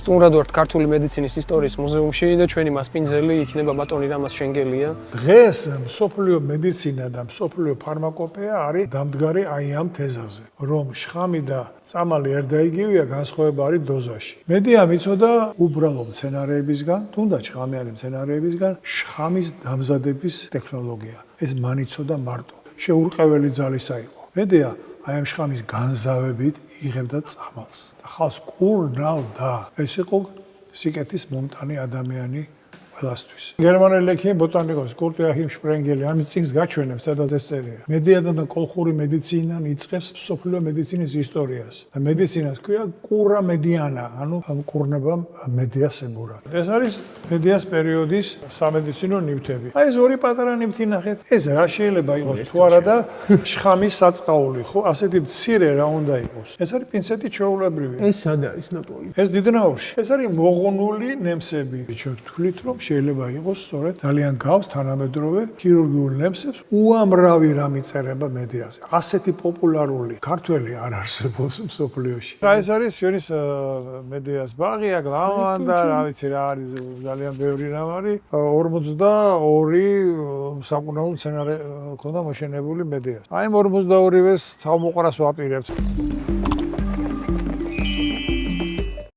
სტუმრად ვართ ქართული მედიცინის ისტორიის მუზეუმში და ჩვენი მასპინძელი იქნება ბატონი რამაზ შენგელია. დღეს მსოფლიო მედიცინა და მსოფლიო ფარმაკოპეა არის დამდგარი აი ამ თეზაზე, რომ შხამი და წამალი ერთდაიგივეა, განსხვავება არის დოზაში. მედია მიცოდა უბრალო მცენარეებისგან, თუნდაც შხამიანი მცენარეებისგან შხამის დამზადების ტექნოლოგია. ეს მან იცოდა მარტო. შეურყეველი ძალისა იყო. მედია აი ამ შხამის განზავებით იღებდა წამალს. ხალხს კურნავდა. ეს იყო სიკეთის მომტანი ადამიანი ყველასთვის. გერმანელი ექიმი ბოტანიკოსი კურტ იოახიმ შპრენგელი ამის წიგნს გაჩვენებს, სადაც ეს წერია. მედიადა და კოლხური მედიცინა იწყებს მსოფლიო მედიცინის ისტორიას. და მედიცინას ქვია კურა მედიანა, ანუ კურნებამ მედიას ებურა. ეს არის მედიას პერიოდის სამედიცინო ნივთები. აი ეს ორი პატარა ნივთი ნახეთ. ეს რა შეიძლება იყოს თუ არა და შხამის საწყაული, ხო? ასეთი მცირე რა უნდა იყოს. ეს არის პინცეტი ჩვეულებრივი. ეს სად არის ნაპოლი? ეს დიდნაურში. ეს არის მოღუნული ნემსები. ვთქვით რომ შეიძლება იყოს სწორედ ძალიან გავს თანამედროვე ქირურგიულ ნემსებს უამრავი რამ იწერება მედიაზე. ასეთი პოპულარული ქართველი არ არსებობს მსოფლიოში. ეს არის ჩვენი მედიას ბაღი, აქ ლავანდა, რა ვიცი რა არის ძალიან ბევრი რამ არის. 42 საკუნაო მცენარე ქონდა მოშენებული მედიას. აი 42-ს თავმოყრას ვაპირებთ.